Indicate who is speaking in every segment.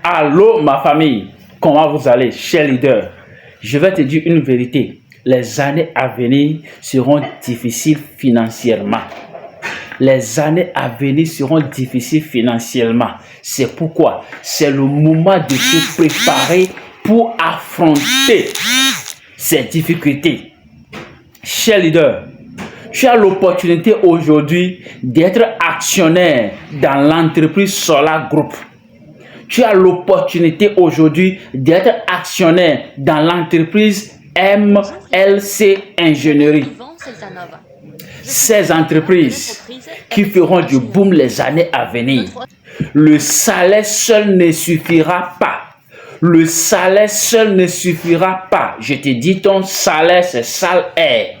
Speaker 1: Allô ma famille, comment vous allez, chers leaders? Je vais te dire une vérité. Les années à venir seront difficiles financièrement. Les années à venir seront difficiles financièrement. C'est pourquoi c'est le moment de se préparer pour affronter ces difficultés. Chers leaders, tu as l'opportunité aujourd'hui d'être actionnaire dans l'entreprise Solar Group. Tu as l'opportunité aujourd'hui d'être actionnaire dans l'entreprise MLC Ingénierie. Ces entreprises qui feront du boom les années à venir. Le salaire seul ne suffira pas. Le salaire seul ne suffira pas. Je te dis, ton salaire, c'est salaire.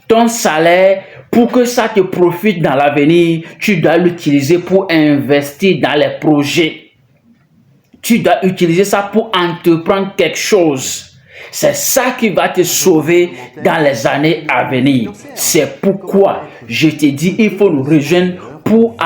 Speaker 1: Ton salaire, pour que ça te profite dans l'avenir, tu dois l'utiliser pour investir dans les projets. Tu dois utiliser ça pour entreprendre quelque chose. C'est ça qui va te sauver dans les années à venir. C'est pourquoi je te dis, il faut nous rejoindre pour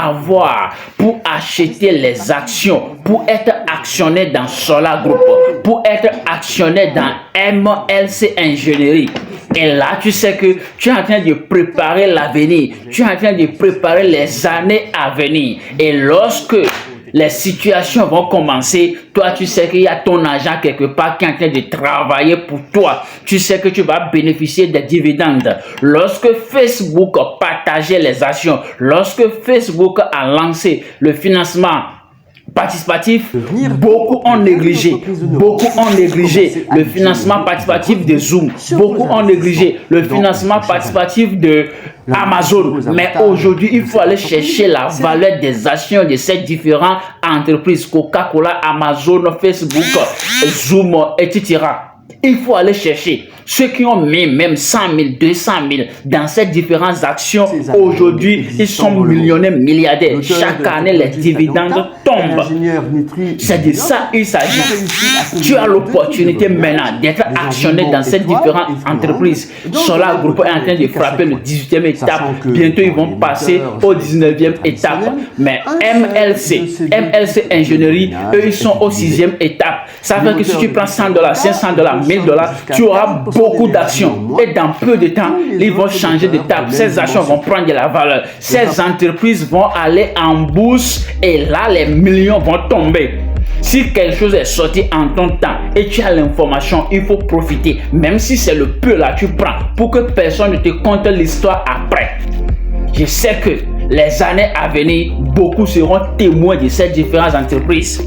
Speaker 1: acheter les actions, pour être actionnaire dans Solar Group, pour être actionnaire dans MLC Ingénierie. Et là, tu sais que tu es en train de préparer l'avenir, tu es en train de préparer les années à venir. Et lorsque les situations vont commencer, toi tu sais qu'il y a ton argent quelque part qui est en train de travailler pour toi. Tu sais que tu vas bénéficier des dividendes. Lorsque Facebook partageait les actions, lorsque Facebook a lancé le financement participatif, beaucoup ont négligé le financement participatif de Zoom, beaucoup ont négligé le financement participatif de Amazon. Mais aujourd'hui, il faut aller chercher la valeur des actions de ces différentes entreprises, Coca-Cola, Amazon, Facebook, Zoom, etc. Il faut aller chercher ceux qui ont mis même 100 000, 200 000 dans ces différentes actions. Aujourd'hui, ils sont millionnaires, milliardaires. Chaque année, les dividendes tombent. C'est de ça qu'il s'agit. Tu as l'opportunité maintenant d'être actionnaire dans ces différentes entreprises. Solar Group est en train de frapper le 18e étape. Bientôt, ils vont passer au 19e étape. Mais MLC Ingénierie, eux, ils sont au 6e étape. Ça veut dire que si tu prends $100, $500, $1000, tu auras beaucoup d'actions. Et dans peu de temps, ils vont changer d'étape. Ces actions vont prendre de la valeur. Ces entreprises vont aller en bourse et là, les millions vont tomber. Si quelque chose est sorti en ton temps et tu as l'information, il faut profiter. Même si c'est le peu là, tu prends pour que personne ne te conte l'histoire après. Je sais que les années à venir, beaucoup seront témoins de ces différentes entreprises.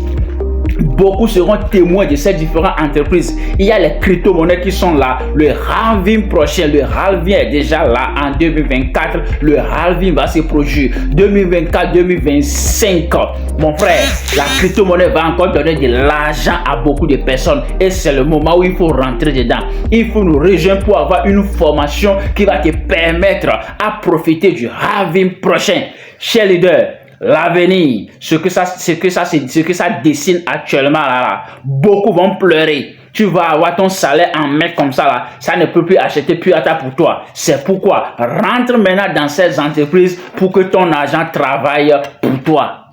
Speaker 1: Beaucoup seront témoins de ces différentes entreprises. Il y a les crypto-monnaies qui sont là. Le halving prochain, le halving est déjà là en 2024. Le halving va se produire 2024-2025. Mon frère, la crypto-monnaie va encore donner de l'argent à beaucoup de personnes. Et c'est le moment où il faut rentrer dedans. Il faut nous rejoindre pour avoir une formation qui va te permettre à profiter du halving prochain. Chers leaders, l'avenir, ce que ça dessine actuellement là, beaucoup vont pleurer. Tu vas avoir ton salaire en mètre comme ça là, ça ne peut plus acheter plus à ta pour toi. C'est pourquoi rentre maintenant dans ces entreprises pour que ton argent travaille pour toi.